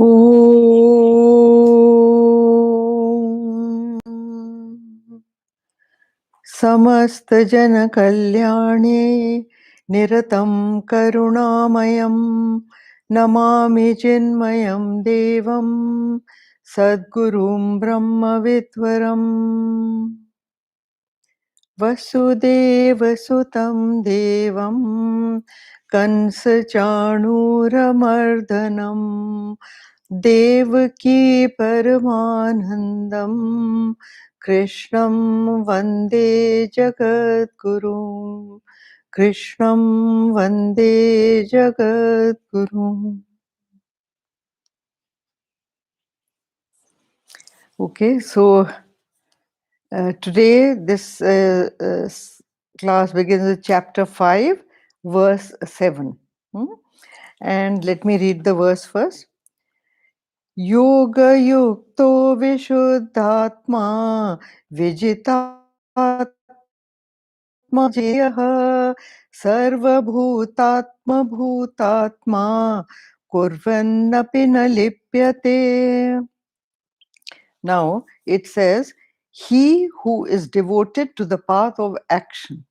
ॐ समस्तजनकल्याणे निरतं करुणामयं नमामि चिन्मयं देवं सद्गुरुं ब्रह्मविद्वरम् वसुदेवसुतं देवं कंसचाणूरमर्दनं देवकी परमानन्दं कृष्णं वन्दे जगद्गुरुं कृष्णं वन्दे जगद्गुरुम्. Okay, so today this class begins with chapter 5, verse 7. And let me read the verse first. Yoga yukto vishuddhatma vijitatma jeyah sarva bhutatma bhutatma kurvannapi na lipyate. Now it says, he who is devoted to the path of action,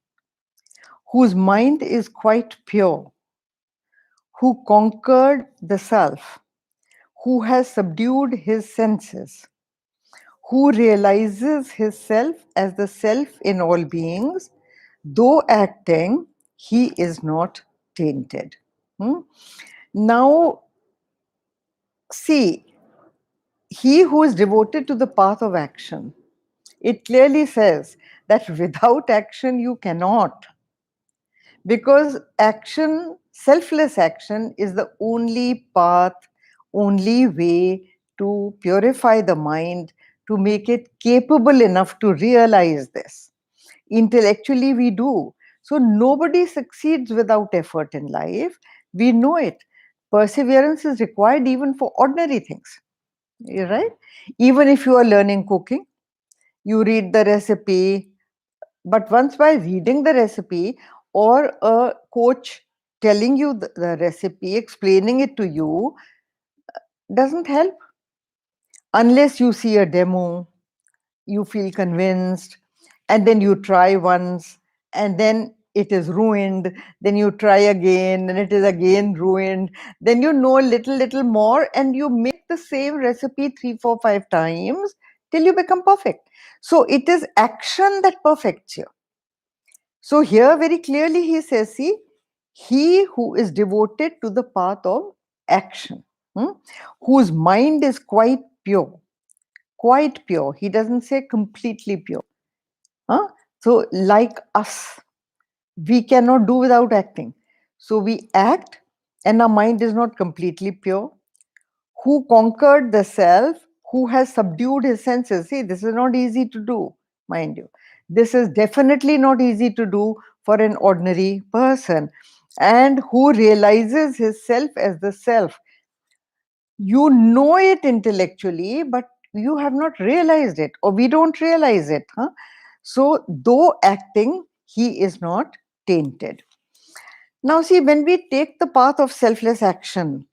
whose mind is quite pure, who conquered the self, who has subdued his senses, who realizes his self as the self in all beings, though acting, he is not tainted. Now, see, he who is devoted to the path of action, it clearly says that without action you cannot. Because action, selfless action, is the only path, only way to purify the mind, to make it capable enough to realize this. Intellectually, we do. So, nobody succeeds without effort in life. We know it. Perseverance is required even for ordinary things, right? Even if you are learning cooking, you read the recipe, but once by reading the recipe or a coach telling you the recipe, explaining it to you, doesn't help unless you see a demo, you feel convinced, and then you try once, and then it is ruined, then you try again, and it is again ruined, then you know a little more, and you make the same recipe 3, 4, 5 times till you become perfect. So it is action that perfects you. So here very clearly he says, see, he who is devoted to the path of action, whose mind is quite pure. Quite pure. He doesn't say completely pure. So like us, we cannot do without acting. So we act and our mind is not completely pure. Who conquered the self, who has subdued his senses. See, this is not easy to do, mind you. This is definitely not easy to do for an ordinary person. And who realizes his self as the self. You know it intellectually, but you have not realized it, or we don't realize it. So, though acting, he is not tainted. Now, see, when we take the path of selfless action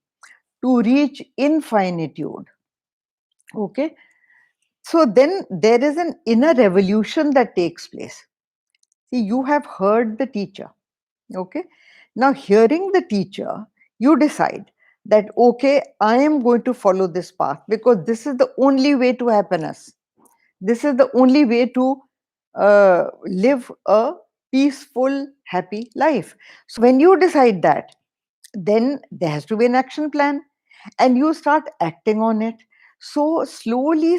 to reach infinitude, okay, so then there is an inner revolution that takes place. See, you have heard the teacher, okay. Now, hearing the teacher, you decide that, okay, I am going to follow this path because this is the only way to happiness. This is the only way to live a peaceful, happy life. So, when you decide that, then there has to be an action plan and you start acting on it. So slowly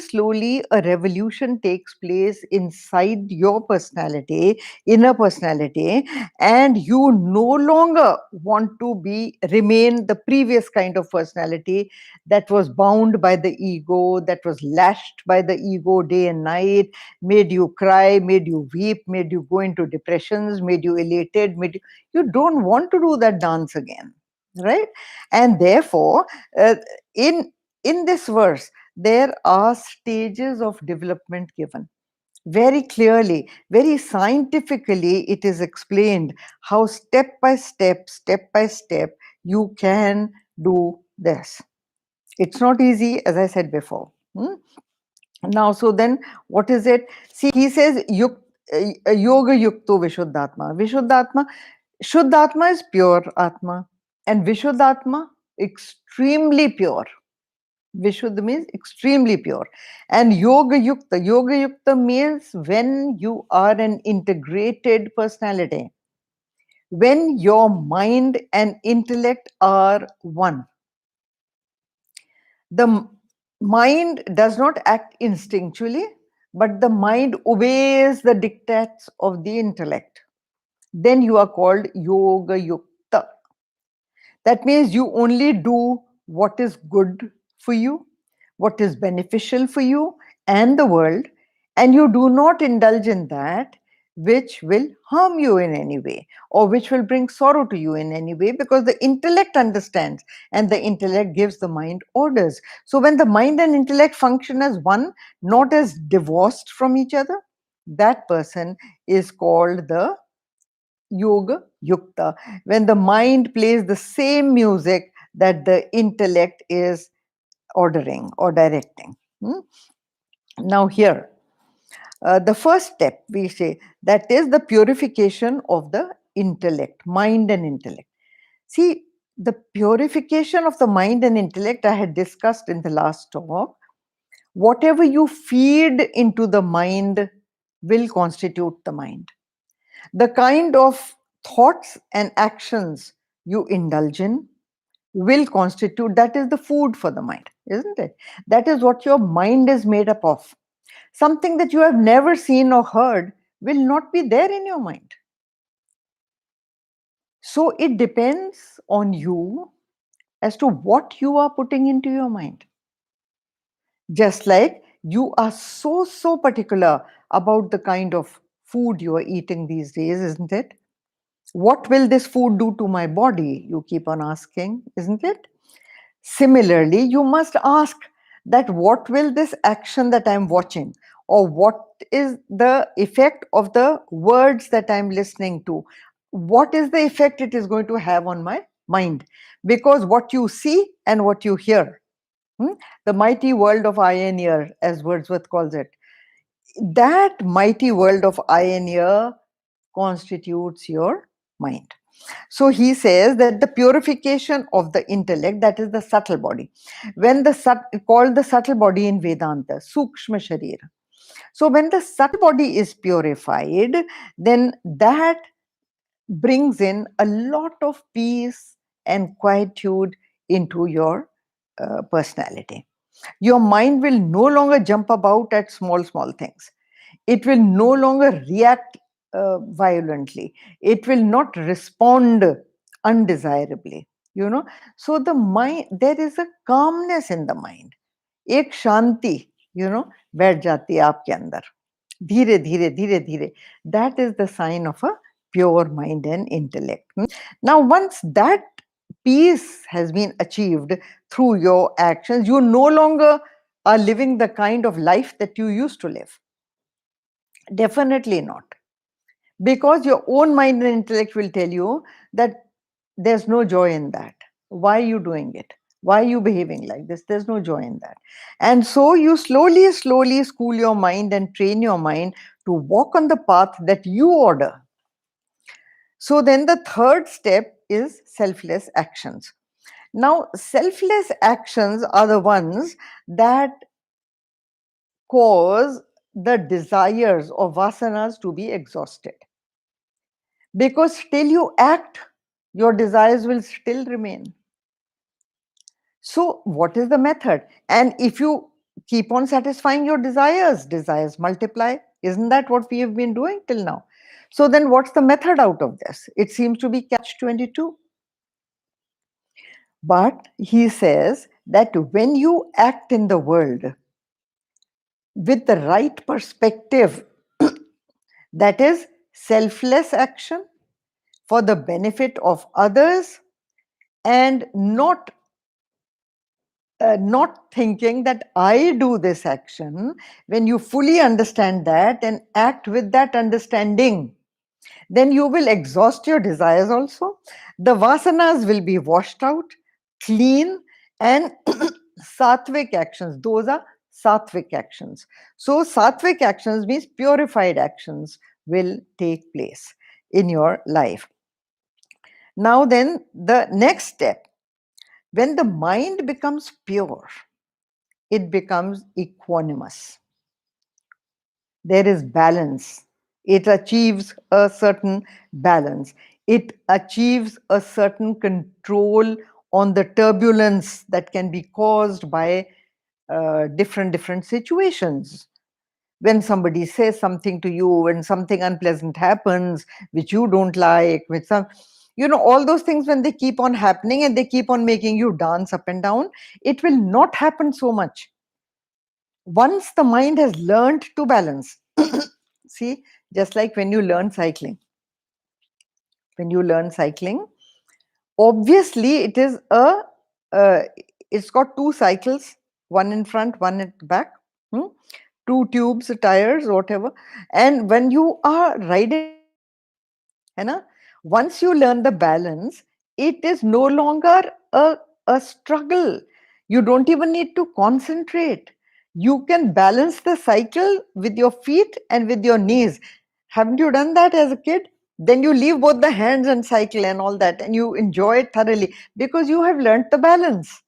a revolution takes place inside your personality, inner personality, and you no longer want to remain the previous kind of personality that was bound by the ego, that was lashed by the ego day and night, made you cry, made you weep, made you go into depressions, made you elated, you don't want to do that dance again, right? And therefore, in this verse there are stages of development given very clearly, very scientifically. It is explained how step by step you can do this. It's not easy, as I said before. Now, so then what is it? See, he says yoga yukto vishuddhatma. Vishuddhatma, Shuddhatma is pure Atma, and Vishuddhatma, extremely pure. Vishuddha means extremely pure. And Yoga Yukta means when you are an integrated personality, when your mind and intellect are one. The mind does not act instinctually, but the mind obeys the dictates of the intellect. Then you are called Yoga Yukta. That means you only do what is good for you, what is beneficial for you and the world, and you do not indulge in that which will harm you in any way or which will bring sorrow to you in any way, because the intellect understands and the intellect gives the mind orders. So when the mind and intellect function as one, not as divorced from each other, that person is called the Yoga Yukta, when the mind plays the same music that the intellect is ordering or directing. Now, here, the first step we say, that is the purification of the intellect, mind and intellect. See, the purification of the mind and intellect I had discussed in the last talk. Whatever you feed into the mind will constitute the mind. The kind of thoughts and actions you indulge in will constitute, that is the food for the mind, isn't it? That is what your mind is made up of. Something that you have never seen or heard will not be there in your mind. So it depends on you as to what you are putting into your mind. Just like you are so particular about the kind of food you are eating these days, isn't it? What will this food do to my body? You keep on asking, isn't it? Similarly, you must ask that what will this action that I'm watching, or what is the effect of the words that I'm listening to? What is the effect it is going to have on my mind? Because what you see and what you hear, the mighty world of eye and ear, as Wordsworth calls it, that mighty world of eye and ear constitutes your mind. So he says that the purification of the intellect, that is the subtle body, when called the subtle body in Vedanta, Sukshma Sharir. So when the subtle body is purified, then that brings in a lot of peace and quietude into your personality. Your mind will no longer jump about at small things. It will no longer react violently. It will not respond undesirably. So the mind, there is a calmness in the mind. एक शांति, बैठ जाती है आपके अंदर, धीरे धीरे धीरे धीरे. That is the sign of a pure mind and intellect. Now, once that peace has been achieved through your actions, you no longer are living the kind of life that you used to live. Definitely not. Because your own mind and intellect will tell you that there's no joy in that. Why are you doing it? Why are you behaving like this? There's no joy in that. And so you slowly school your mind and train your mind to walk on the path that you order. So then the third step is selfless actions. Now, selfless actions are the ones that cause the desires or vasanas to be exhausted. Because till you act, your desires will still remain. So, what is the method? And if you keep on satisfying your desires multiply. Isn't that what we have been doing till now? So, then what's the method out of this? It seems to be catch 22. But he says that when you act in the world with the right perspective, that is selfless action for the benefit of others, and not thinking that I do this action, when you fully understand that and act with that understanding, then you will exhaust your desires also. The vasanas will be washed out, clean, and Sattvic actions, those are sattvic actions. So, sattvic actions means purified actions will take place in your life. Now, then, the next step, when the mind becomes pure, it becomes equanimous. There is balance. It achieves a certain balance. It achieves a certain control on the turbulence that can be caused by different situations. When somebody says something to you, when something unpleasant happens which you don't like, with some, all those things, when they keep on happening and they keep on making you dance up and down, it will not happen so much once the mind has learned to balance. See, just like when you learn cycling, obviously it is uh, it's got two cycles, one in front, one at the back, hmm? Two tubes, tires, whatever. And when you are riding a bike, once you learn the balance, it is no longer a struggle. You don't even need to concentrate. You can balance the cycle with your feet and with your knees. Haven't you done that as a kid? Then you leave both the hands and cycle and all that, and you enjoy it thoroughly because you have learnt the balance.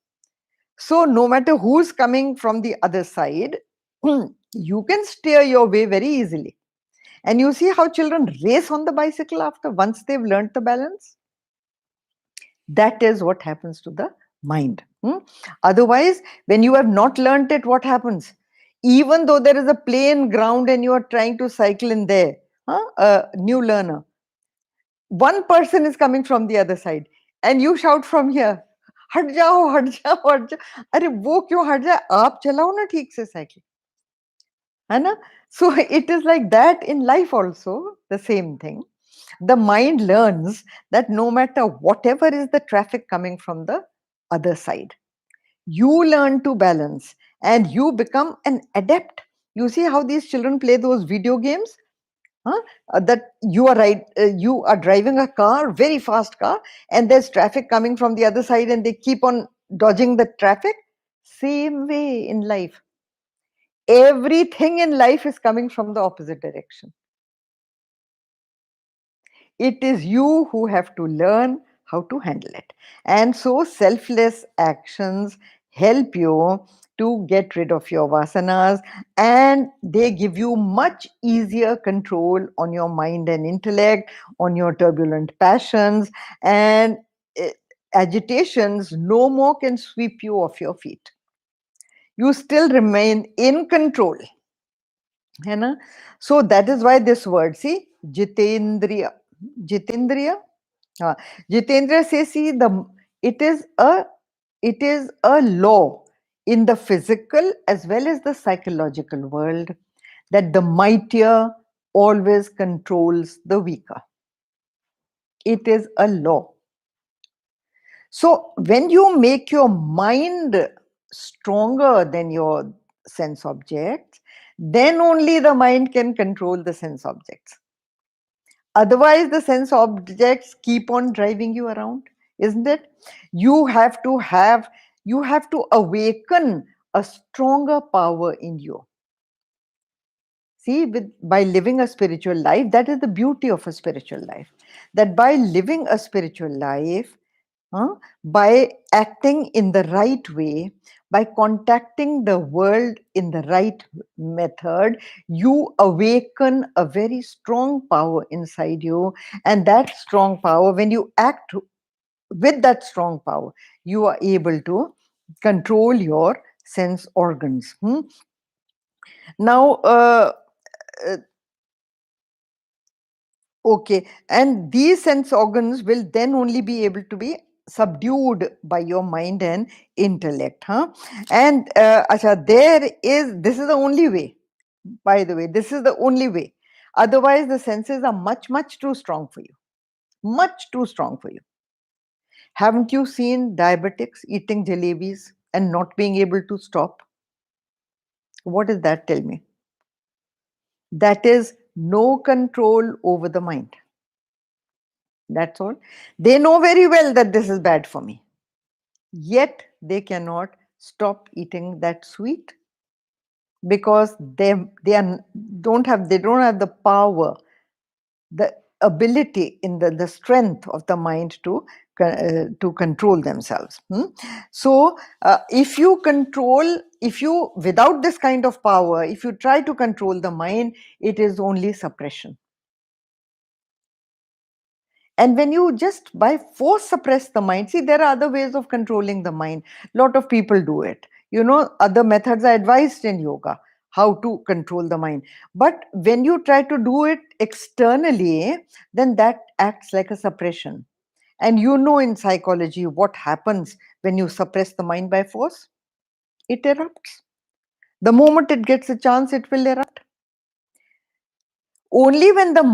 So, no matter who's coming from the other side, you can steer your way very easily. And you see how children race on the bicycle after once they've learnt the balance? That is what happens to the mind. Otherwise, when you have not learnt it, what happens? Even though there is a plain ground and you are trying to cycle in there, a new learner, one person is coming from the other side and you shout from here, हट जाओ हट जाओ हट जाओ, अरे वो क्यों हट जाए, आप चलाओ ना ठीक से साइकिल, है ना? So it is like that in life also, the same thing. The mind learns that no matter whatever is the traffic coming from the other side, you learn to balance and you become an adept. You see how these children play those video games? Huh? That you are driving a car, very fast car, and there's traffic coming from the other side and they keep on dodging the traffic. Same way in life. Everything in life is coming from the opposite direction. It is you who have to learn how to handle it. And so, selfless actions help you to get rid of your vasanas, and they give you much easier control on your mind and intellect, on your turbulent passions, and eh, agitations no more can sweep you off your feet. You still remain in control. है ना? So that is why this word, see, Jitendriya. Jitendriya? Jitendra says, see, it is a law in the physical as well as the psychological world that the mightier always controls the weaker. It is a law. So when you make your mind stronger than your sense objects, then only the mind can control the sense objects. Otherwise, the sense objects keep on driving you around, isn't it? You have to awaken a stronger power in you. See, by living a spiritual life, that is the beauty of a spiritual life. That by living a spiritual life, by acting in the right way, by contacting the world in the right method, you awaken a very strong power inside you. And that strong power, when you act with that strong power, you are able to control your sense organs. Now, uh, okay, and these sense organs will then only be able to be subdued by your mind and intellect, And this is the only way. By the way, this is the only way. Otherwise, the senses are much too strong for you. Much too strong for you. Haven't you seen diabetics eating jalebis and not being able to stop? What does that tell me? That is no control over the mind. That's all. They know very well that this is bad for me. Yet they cannot stop eating that sweet, because they don't have the power, the ability, in the strength of the mind to control themselves. So if you without this kind of power, if you try to control the mind, it is only suppression. And when you just by force suppress the mind, see, there are other ways of controlling the mind. A lot of people do it. Other methods are advised in yoga, how to control the mind. But when you try to do it externally, then that acts like a suppression. And in psychology, what happens when you suppress the mind by force? It erupts. The moment it gets a chance, it will erupt. Only when the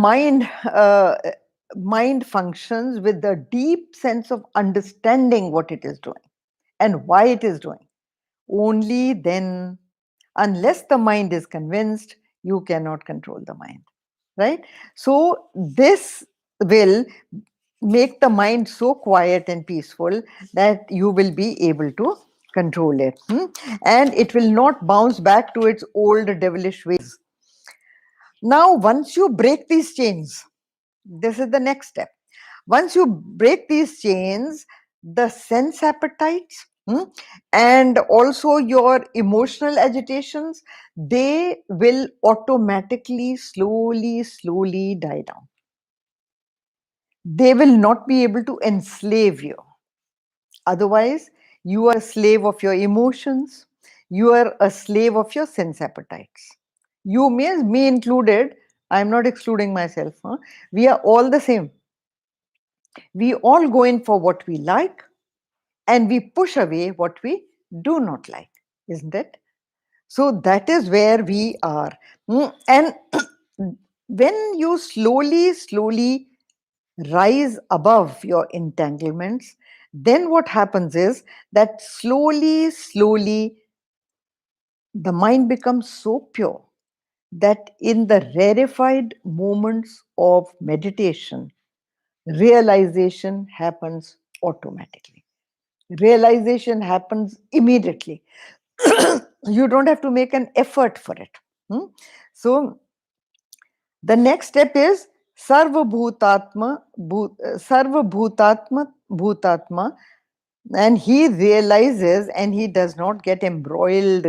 mind functions with a deep sense of understanding what it is doing and why it is doing, only then, unless the mind is convinced, you cannot control the mind, right? So this will make the mind so quiet and peaceful that you will be able to control it, and it will not bounce back to its old devilish ways. Now, once you break these chains, this is the next step. Once you break these chains, the sense appetites, and also your emotional agitations, they will automatically, slowly die down. They will not be able to enslave you. Otherwise, you are a slave of your emotions, you are a slave of your sense appetites. You, means me included, I am not excluding myself. We are all the same. We all go in for what we like and we push away what we do not like, isn't it? So that is where we are. And when you slowly rise above your entanglements, then what happens is that slowly, the mind becomes so pure that in the rarefied moments of meditation, realization happens automatically. Realization happens immediately. You don't have to make an effort for it. So the next step is Sarva Bhutatma, and he realizes, and he does not get embroiled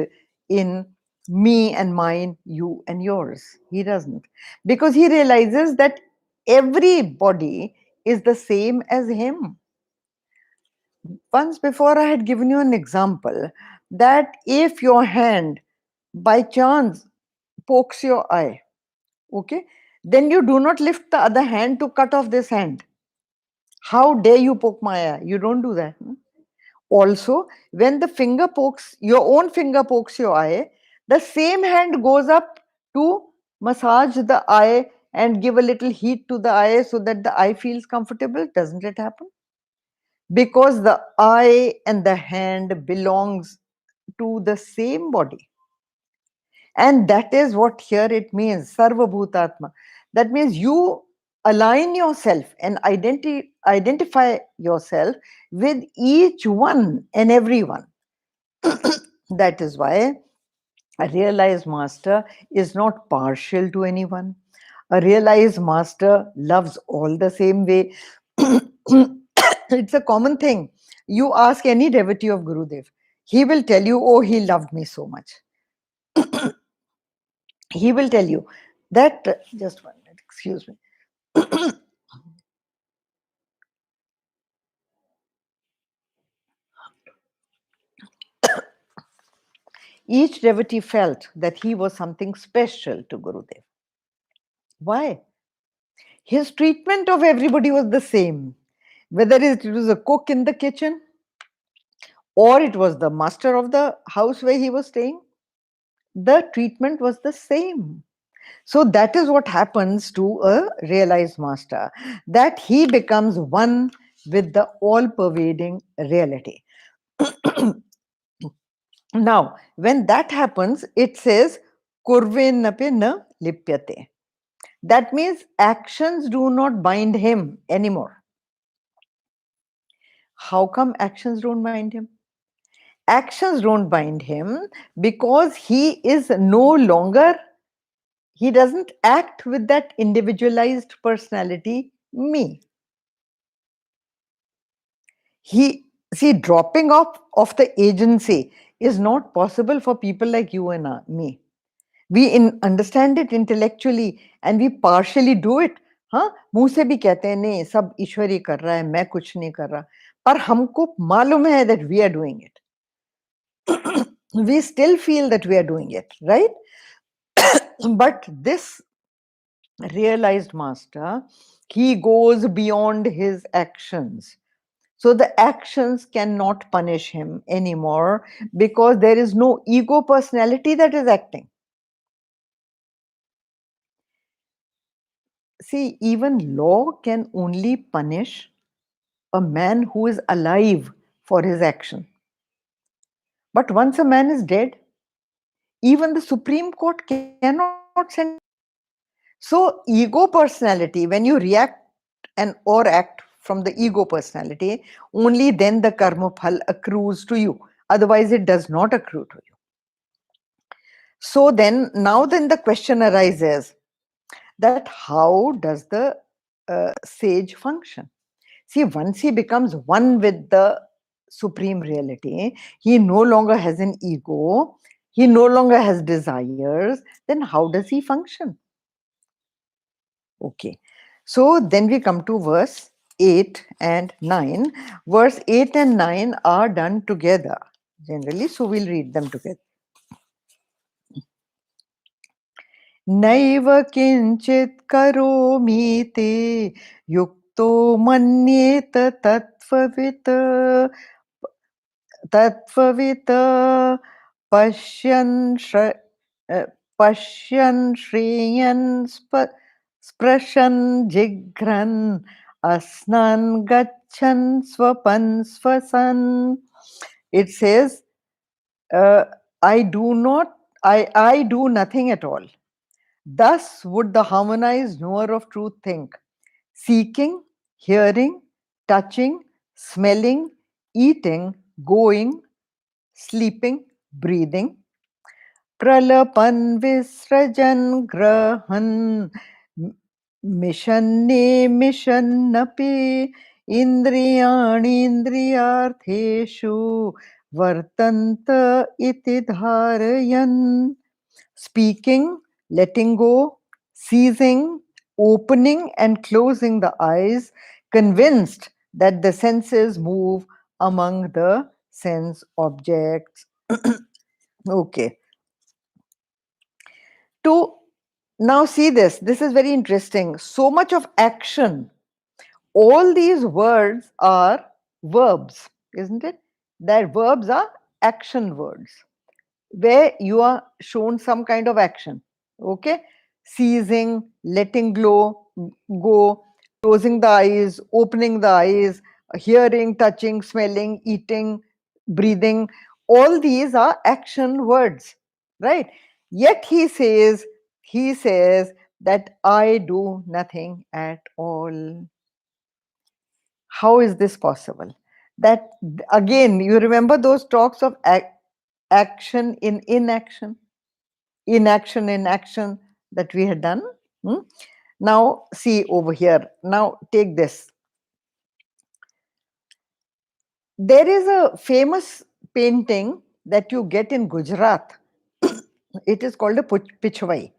in me and mine, you and yours. He doesn't, because he realizes that everybody is the same as him. Once before, I had given you an example that if your hand by chance pokes your eye, okay, then you do not lift the other hand to cut off this hand. How dare you poke my eye? You don't do that. Also, when the finger pokes, your own finger pokes your eye, the same hand goes up to massage the eye and give a little heat to the eye so that the eye feels comfortable. Doesn't it happen? Because the eye and the hand belongs to the same body. And that is what here it means, Sarva Bhutatma. That means you align yourself and identify yourself with each one and everyone. That is why a realized master is not partial to anyone. A realized master loves all the same way. It's a common thing. You ask any devotee of Gurudev, he will tell you, oh, he loved me so much. He will tell you that, just one minute, excuse me. Each devotee felt that he was something special to Gurudev. Why? His treatment of everybody was the same. Whether it was a cook in the kitchen or it was the master of the house where he was staying, the treatment was the same. So that is what happens to a realized master, that he becomes one with the all-pervading reality. Now, when that happens, it says, Kurvenapi na lipyate. That means actions do not bind him anymore. How come actions don't bind him? Actions don't bind him because he doesn't act with that individualized personality, me. Dropping off of the agency is not possible for people like you and me. We understand it intellectually and we partially do it. हाँ, मुंह से भी कहते हैं नहीं सब ईश्वर ही कर रहा है, मैं कुछ नहीं कर रहा, पर हमको मालूम है that we are doing it. We still feel that we are doing it, right? But this realized master, he goes beyond his actions. So the actions cannot punish him anymore because there is no ego personality that is acting. See, even law can only punish a man who is alive for his action. But once a man is dead, even the Supreme Court cannot send. So, ego personality, when you react and or act from the ego personality, only then the karma phal accrues to you. Otherwise, it does not accrue to you. So then the question arises that how does the sage function? See, once he becomes one with the supreme reality, he no longer has an ego, he no longer has desires, then how does he function? Okay. So then we come to verse 8 and 9. Verse 8 and 9 are done together generally, so we'll read them together. नैव किंचित करोमीति युक्तो मन्येत तत्त्ववित् तत्त्ववित् पश्यन् श्रेयन् स्पृशन् जिघ्रन् अस्नन् गच्छन् स्वपन् स्वसन्. It says, I do nothing at all. Thus would the harmonized knower of truth think, seeking, hearing, touching, smelling, eating, going, sleeping, breathing, pralapan visrajan grahan mishanne mishannapi indriyani indriyartheshu vartanta iti dharayan. Speaking, letting go, seizing, opening and closing the eyes, convinced that the senses move among the sense objects. Okay. To now see this is very interesting. So much of action. All these words are verbs, isn't it? That verbs are action words, where you are shown some kind of action. Okay, seizing, letting go, closing the eyes, opening the eyes, hearing, touching, smelling, eating, breathing, all these are action words, right? Yet he says that I do nothing at all. How is this possible? That again, you remember those talks of action in inaction, inaction in action that we had done. Now see over here, now take this. There is a famous painting that you get in Gujarat. It is called a pichwai.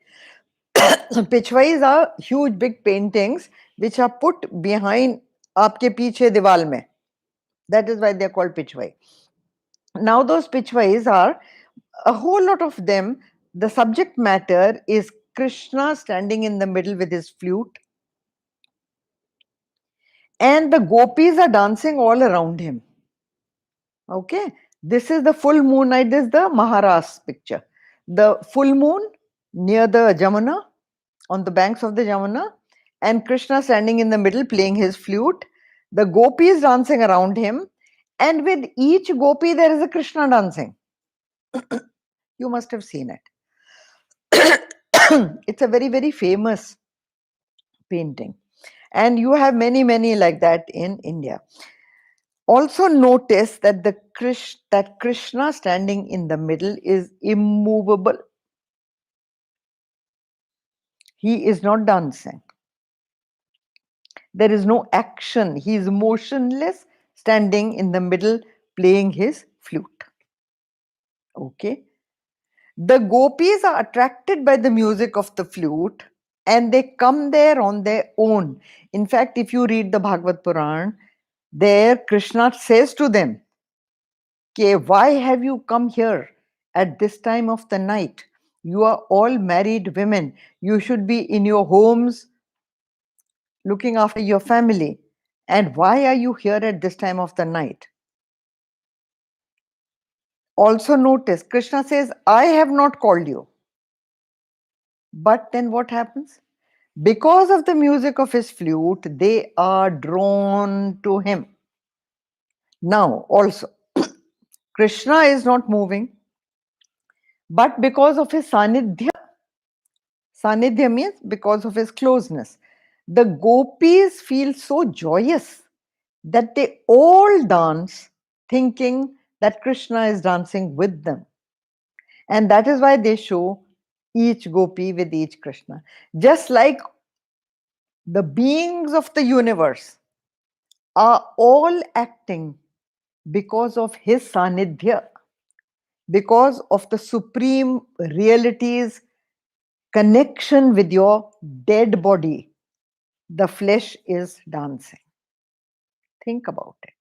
Pichwais are huge big paintings which are put behind aapke piche diwal mein. That is why they are called pichwai. Now those pichwais are a whole lot of them. The subject matter is Krishna standing in the middle with his flute, and the gopis are dancing all around him. Okay, this is the full moon night. This is the Maharas picture. The full moon near the Jamuna, on the banks of the Jamuna, and Krishna standing in the middle playing his flute. The gopis dancing around him, and with each gopi there is a Krishna dancing. You must have seen it. It's a very, very famous painting. And you have many, many like that in India. Also notice that that Krishna standing in the middle is immovable. He is not dancing. There is no action. He is motionless, standing in the middle, playing his flute. Okay. The gopis are attracted by the music of the flute and they come there on their own. In fact, if you read the Bhagavad Puran, there Krishna says to them, okay, why have you come here at this time of the night? You are all married women. You should be in your homes looking after your family. And why are you here at this time of the night? Also notice, Krishna says, I have not called you. But then what happens? Because of the music of his flute, they are drawn to him. Now, also, Krishna is not moving, but because of his sanidhya, sanidhya means because of his closeness, the gopis feel so joyous that they all dance thinking that Krishna is dancing with them. And that is why they show each gopi with each Krishna. Just like the beings of the universe are all acting because of his sanidhya, because of the supreme reality's connection with your dead body, the flesh is dancing. Think about it.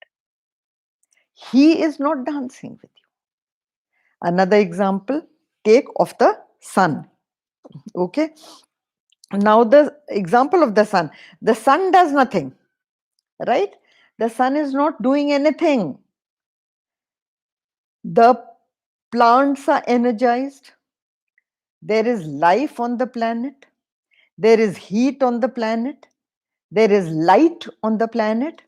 He is not dancing with you. Another example, take of the sun. Okay. Now, the example of the sun. The sun does nothing, right? The sun is not doing anything. The plants are energized. There is life on the planet. There is heat on the planet. There is light on the planet.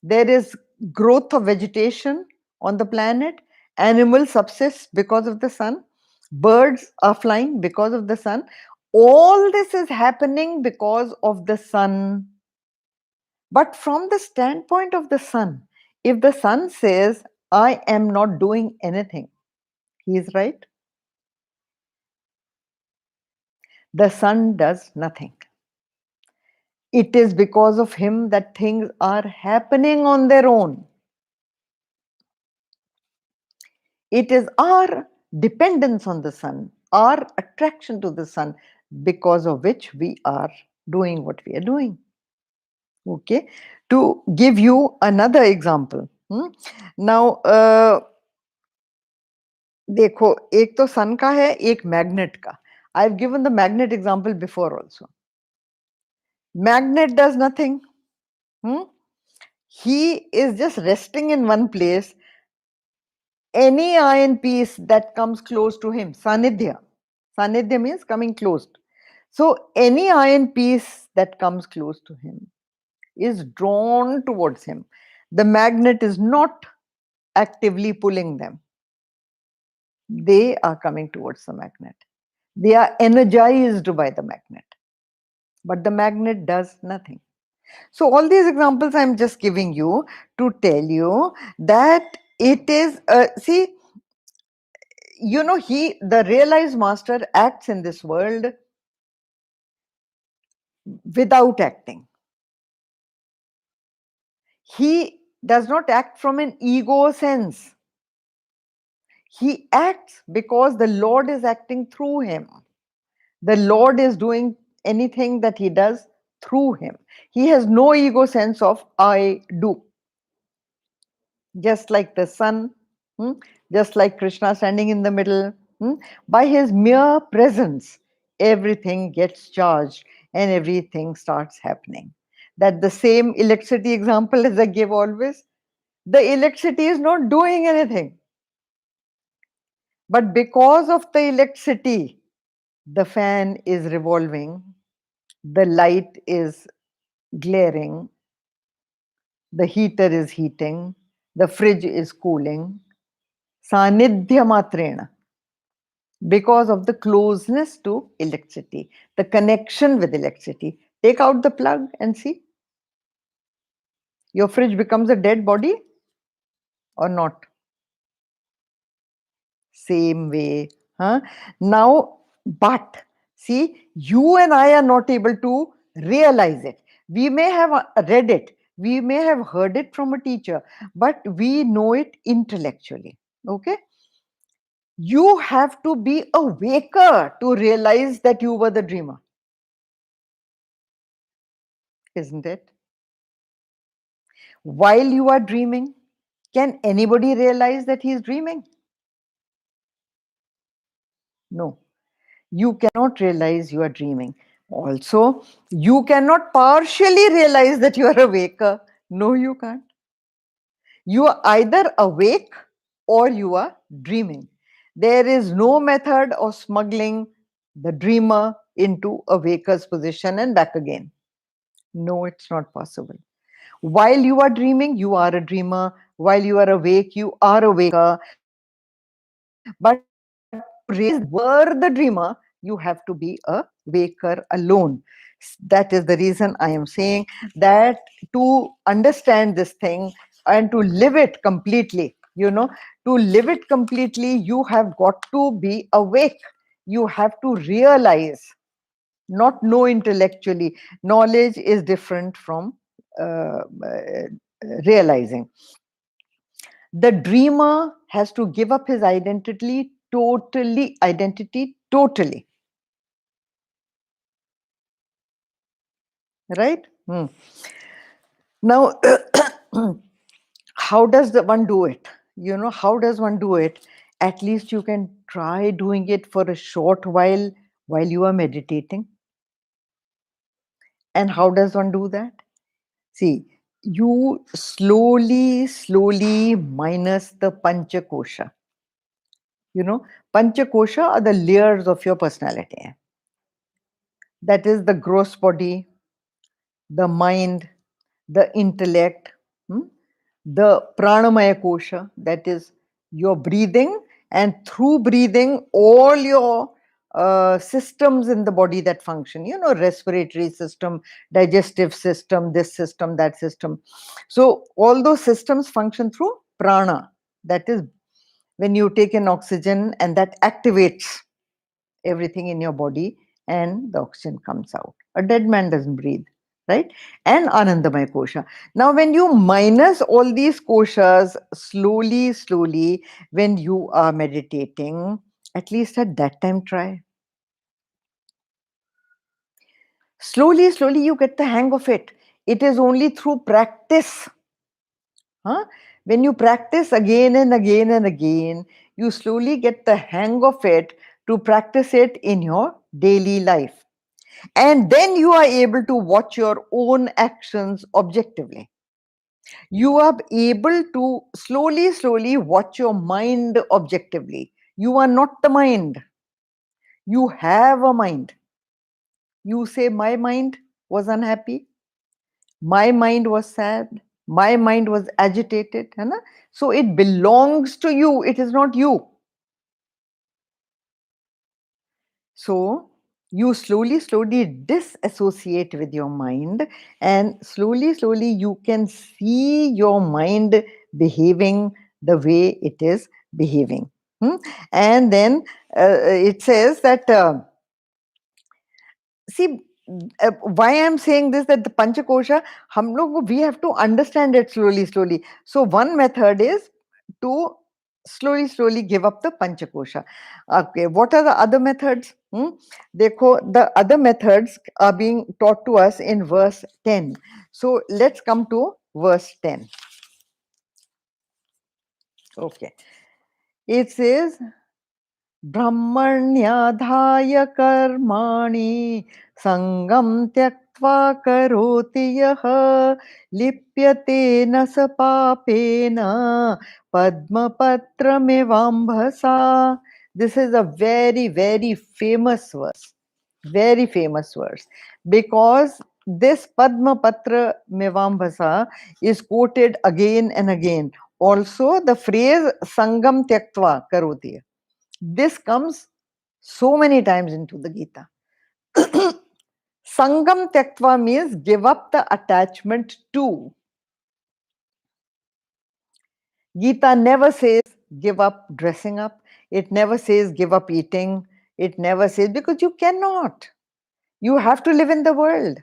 There is growth of vegetation on the planet. Animals subsist because of the sun. Birds are flying because of the sun. All this is happening because of the sun. But from the standpoint of the sun, if the sun says, I am not doing anything, he is right. The sun does nothing. It is because of him that things are happening on their own. It is our dependence on the sun, our attraction to the sun, because of which we are doing what we are doing. Okay. To give you another example. Now, देखो एक तो सन का है एक magnet का. I've given the magnet example before also. Magnet does nothing. He is just resting in one place. Any iron piece that comes close to him, sanidhya. Sanidhya means coming close. So any iron piece that comes close to him is drawn towards him. The magnet is not actively pulling them. They are coming towards the magnet. They are energized by the magnet. But the magnet does nothing. So all these examples I'm just giving you to tell you that it is, see, you know, the realized master acts in this world without acting. He does not act from an ego sense. He acts because the Lord is acting through him. The Lord is doing anything that he does through him. He has no ego sense of I do. Just like the sun, just like Krishna standing in the middle, by his mere presence, everything gets charged and everything starts happening. That the same electricity example as I give always, the electricity is not doing anything. But because of the electricity, the fan is revolving, the light is glaring, the heater is heating, the fridge is cooling. Sanidhya matrena. Because of the closeness to electricity, the connection with electricity. Take out the plug and see. Your fridge becomes a dead body. or not? Same way. Huh? Now, but see, you and I are not able to realize it. We may have read it, we may have heard it from a teacher, but we know it intellectually. Okay? You have to be a waker to realize that you were the dreamer, isn't it? While you are dreaming, can anybody realize that he is dreaming? No. You cannot realize you are dreaming. Also, you cannot partially realize that you are awake. No, you can't. You are either awake or you are dreaming. There is no method of smuggling the dreamer into a waker's position and back again. No, it's not possible. While you are dreaming, you are a dreamer. While you are awake, you are a waker. But to realize that you were the dreamer, you have to be a waker alone. That is the reason I am saying that to understand this thing and to live it completely, to live it completely, you have got to be awake. You have to realize, not know intellectually. Knowledge is different from realizing. The dreamer has to give up his identity totally, right? Now, how does the one do it? How does one do it? At least you can try doing it for a short while you are meditating. And how does one do that? See, you slowly minus the panchakosha. Panchakosha are the layers of your personality. That is the gross body, the mind, the intellect, the pranamaya kosha, that is your breathing, and through breathing, all your systems in the body that function, respiratory system, digestive system, this system, that system. So, all those systems function through prana. That is when you take in oxygen and that activates everything in your body and the oxygen comes out. A dead man doesn't breathe, right? And Anandamaya kosha. Now, when you minus all these koshas slowly, when you are meditating, at least at that time, try. Slowly, you get the hang of it. It is only through practice. When you practice again and again and again, you slowly get the hang of it to practice it in your daily life. And then you are able to watch your own actions objectively. You are able to slowly watch your mind objectively. You are not the mind. You have a mind. You say, my mind was unhappy. My mind was sad. My mind was agitated. So it belongs to you. It is not you. So you slowly disassociate with your mind, and slowly you can see your mind behaving the way it is behaving. And then it says that, see, why I'm saying this, that the Panchakosha, we have to understand it slowly. So one method is to slowly give up the Panchakosha. Okay, what are the other methods? The other methods are being taught to us in verse 10. So let's come to verse 10. Okay. It says, ब्रह्मण्याधाय कर्माणि संगं त्यक्त्वा करोति यः लिप्यते न स पापेन पद्मपत्रमिवाम्भसा. This is a very famous verse, because this Padmapatra Mevambhasa is quoted again and again. Also, the phrase Sangam Tyaktva Karoti, this comes so many times into the Gita. Sangam Tyaktva means give up the attachment to. Gita never says give up dressing up. It never says give up eating. It never says, because you cannot. You have to live in the world.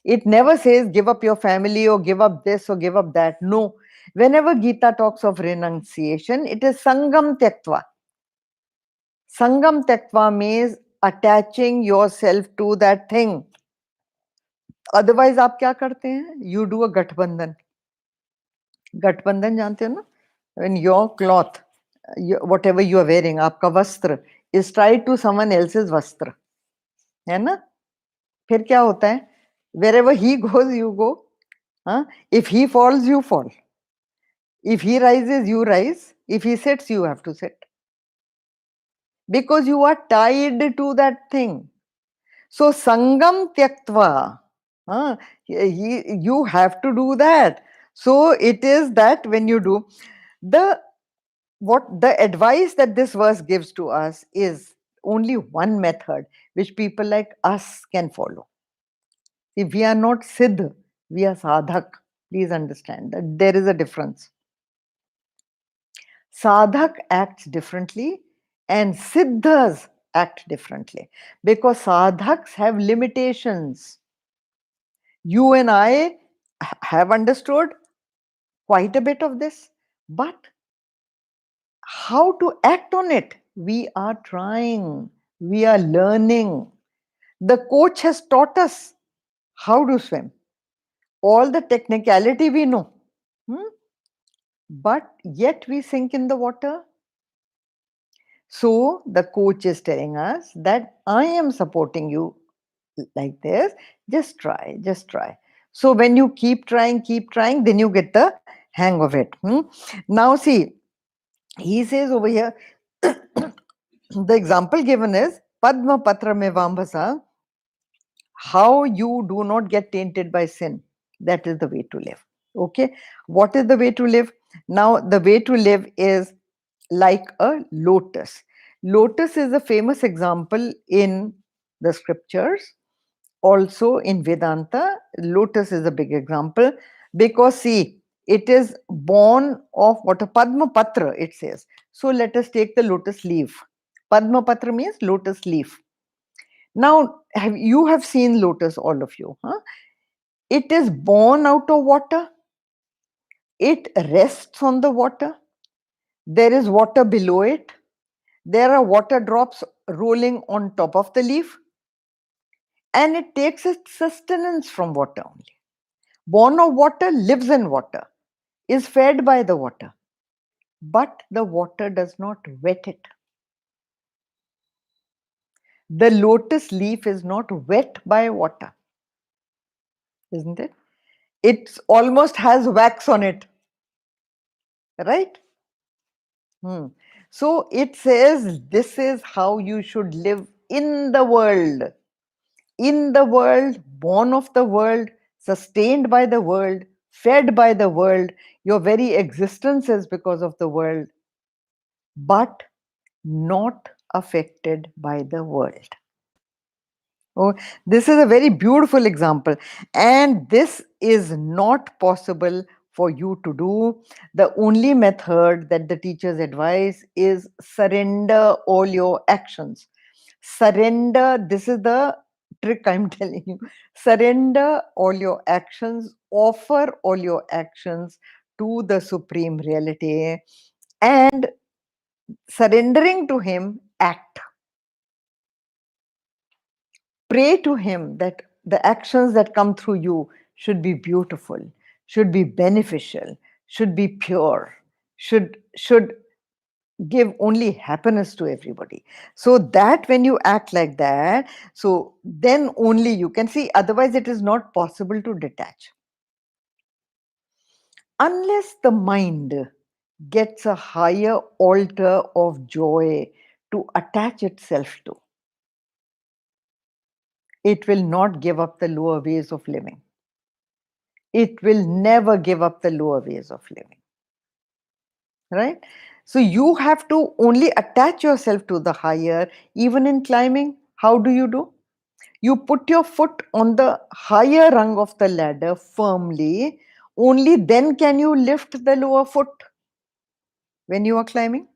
It never says give up your family or give up this or give up that. No. Whenever Gita talks of renunciation, it is Sangam Tyaktva. Sangam Tyaktva means attaching yourself to that thing. Otherwise, आप क्या करते हैं? You do a गठबंधन. गठबंधन जानते हो ना? When your cloth, whatever you are wearing, आपका वस्त्र is tied to someone else's वस्त्र, है ना? फिर क्या होता है? Wherever he goes, you go. If he falls, you fall. If he rises, you rise. If he sits, you have to sit. Because you are tied to that thing. So, Sangam Tyaktva, you have to do that. So, it is that when you do, the advice that this verse gives to us is only one method which people like us can follow. If we are not Siddh, we are Sadhak. Please understand that there is a difference. Sadhak acts differently and Siddhas act differently, because sadhaks have limitations. You and I have understood quite a bit of this, but how to act on it? We are trying, we are learning. The coach has taught us how to swim. All the technicality we know. But yet we sink in the water. So the coach is telling us that I am supporting you like this. Just try, just try. So when you keep trying, then you get the hang of it. Now see, he says over here, the example given is Padma Patra Me Vambhasa, how you do not get tainted by sin. That is the way to live. Okay. What is the way to live? Now, the way to live is like a lotus. Lotus is a famous example in the scriptures. Also in Vedanta, lotus is a big example, because see, it is born of what a Padma Patra, it says. So let us take the lotus leaf. Padma Patra means lotus leaf. Now, you have seen lotus, all of you. It is born out of water. It rests on the water. There is water below it. There are water drops rolling on top of the leaf. And it takes its sustenance from water only. Born of water, lives in water, is fed by the water. But the water does not wet it. The lotus leaf is not wet by water. Isn't it? It almost has wax on it. Right? So it says this is how you should live in the world. In the world, born of the world, sustained by the world, fed by the world. Your very existence is because of the world, but not affected by the world. Oh, this is a very beautiful example, and this is not possible for you to do. The only method that the teachers advise is surrender all your actions. Surrender, this is the trick I'm telling you. Surrender all your actions, offer all your actions to the Supreme Reality, and surrendering to Him, act. Pray to Him that the actions that come through you should be beautiful, should be beneficial, should be pure, should give only happiness to everybody. So that when you act like that, so then only you can see, otherwise it is not possible to detach. Unless the mind gets a higher altar of joy to attach itself to, it will not give up the lower ways of living. It will never give up the lower ways of living. Right? So you have to only attach yourself to the higher. Even in climbing, how do? You put your foot on the higher rung of the ladder firmly. Only then can you lift the lower foot. when you are climbing.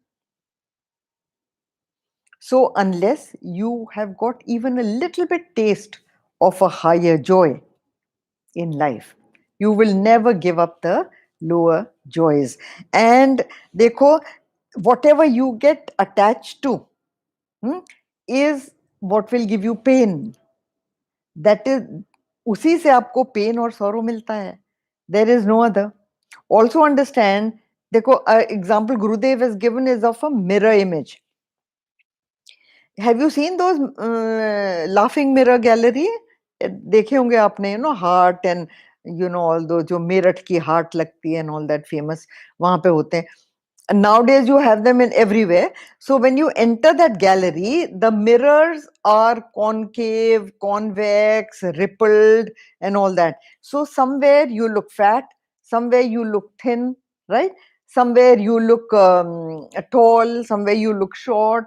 So unless you have got even a little bit taste of a higher joy in life, you will never give up the lower joys. And देखो, whatever you get attached to is what will give you pain. That is, उसी से आपको pain और sorrow मिलता है. There is no other. Also understand, देखो, example Gurudev has given is of a mirror image. Have you seen those laughing mirror gallery? देखे होंगे आपने, heart and all those जो मेरठ की heart लगती है and all that famous, वहां पे होते हैं. And nowadays you have them in everywhere. So when you enter that gallery, the mirrors are concave, convex, rippled, and all that. So somewhere you look fat, somewhere you look thin, right? Somewhere you look tall, somewhere you look short,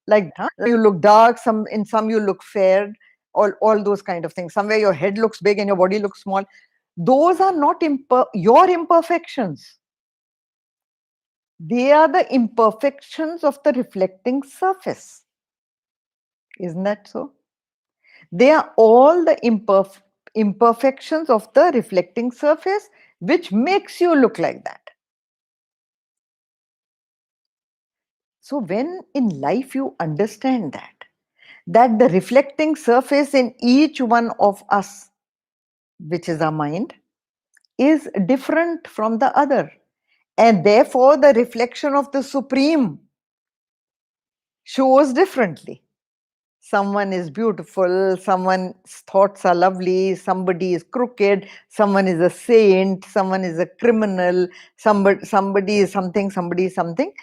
like that. Huh? You look dark, in some you look fair, all those kind of things. Somewhere your head looks big and your body looks small. Those are not your imperfections. They are the imperfections of the reflecting surface. Isn't that so? They are all the imperfections of the reflecting surface, which makes you look like that. So when in life you understand that the reflecting surface in each one of us, which is our mind, is different from the other. And therefore, the reflection of the Supreme shows differently. Someone is beautiful, someone's thoughts are lovely, somebody is crooked, someone is a saint, someone is a criminal, somebody is something, somebody is something.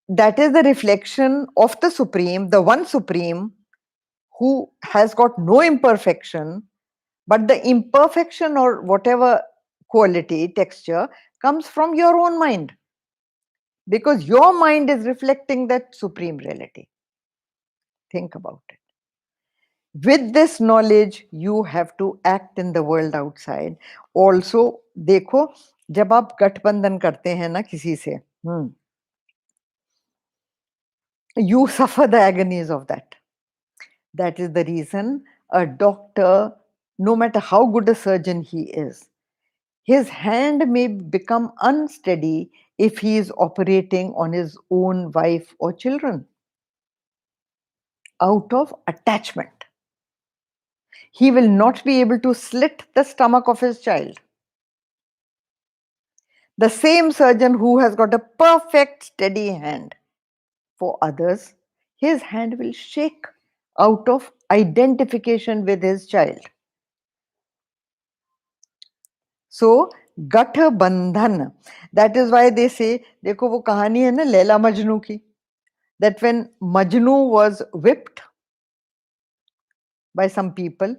That is the reflection of the Supreme, the one Supreme, who has got no imperfection, but the imperfection or whatever quality, texture, comes from your own mind. Because your mind is reflecting that Supreme reality. Think about it. With this knowledge, you have to act in the world outside. Also, देखो, जब आप गठबंधन करते हैं ना किसी से, you suffer the agonies of that. That is the reason a doctor, no matter how good a surgeon he is, his hand may become unsteady if he is operating on his own wife or children out of attachment. He will not be able to slit the stomach of his child. The same surgeon who has got a perfect steady hand for others, his hand will shake out of identification with his child. So, Gatha Bandhan. That is why they say, देखो वो कहानी है ना लैला मजनू की, that when Majnu was whipped by some people,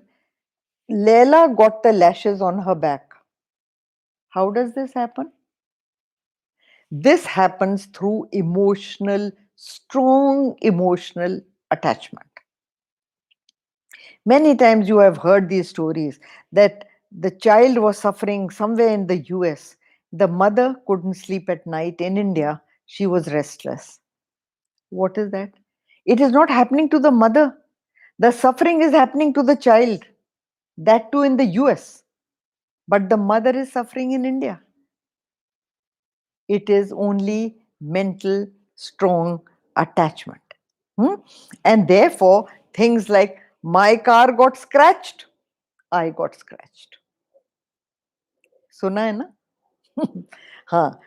Leila got the lashes on her back. How does this happen? This happens through strong emotional attachment. Many times you have heard these stories that the child was suffering somewhere in the US. The mother couldn't sleep at night. In India, she was restless. What is that? It is not happening to the mother. The suffering is happening to the child. That too in the US. But the mother is suffering in India. It is only mental, strong attachment. And therefore, things like my car got scratched, I got scratched. सुना है ना? हाँ.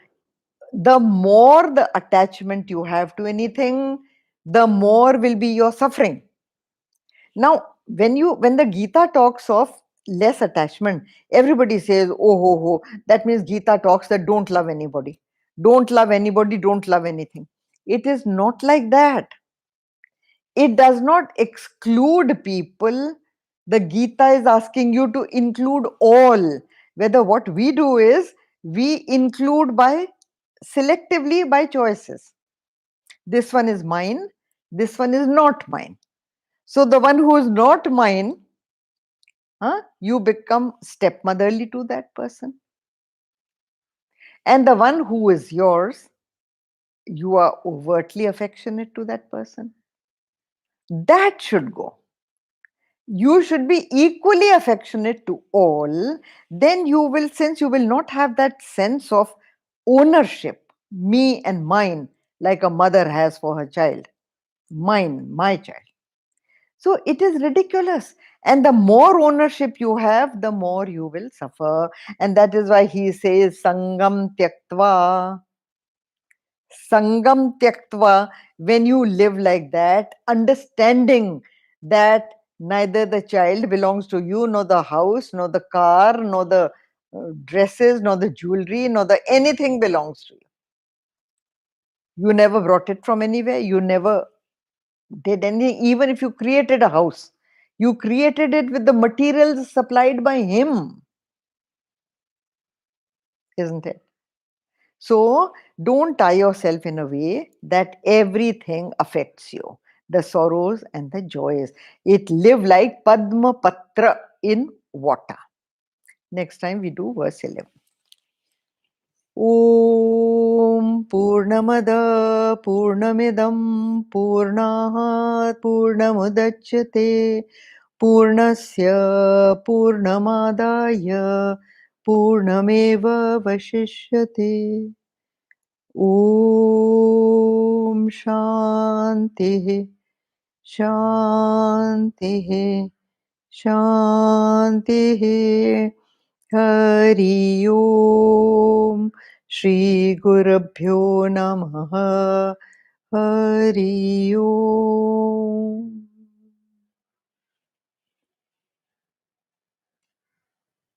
The more the attachment you have to anything, the more will be your suffering. Now, when the Geeta talks of less attachment, everybody says, oh, that means Geeta talks that don't love anybody. Don't love anybody, don't love anything. It is not like that. It does not exclude people. The Geeta is asking you to include all. Whether what we do is we include by selectively by choices. This one is mine, this one is not mine. So the one who is not mine, you become stepmotherly to that person. And the one who is yours, you are overtly affectionate to that person. That should go. You should be equally affectionate to all. Then you will, since you will not have that sense of ownership, me and mine, like a mother has for her child, mine, my child. So it is ridiculous. And the more ownership you have, the more you will suffer. And that is why he says, Sangam Tyaktva. Sangam Tyaktva, when you live like that, understanding that neither the child belongs to you, nor the house, nor the car, nor the dresses, nor the jewelry, nor the anything belongs to you. You never brought it from anywhere. You never did anything. Even if you created a house, you created it with the materials supplied by him, isn't it? So don't tie yourself in a way that everything affects you, the sorrows and the joys. It live like Padma Patra in water. Next time we do verse 11. Om Purnamada Purnamidam Purnahat Purnamudachyate Purnasya Purnamadaya Purnameva Vashishyate. Om Shanti Shanti Shanti. Hari Om Shri Gurubhyo Namaha. Hari Om.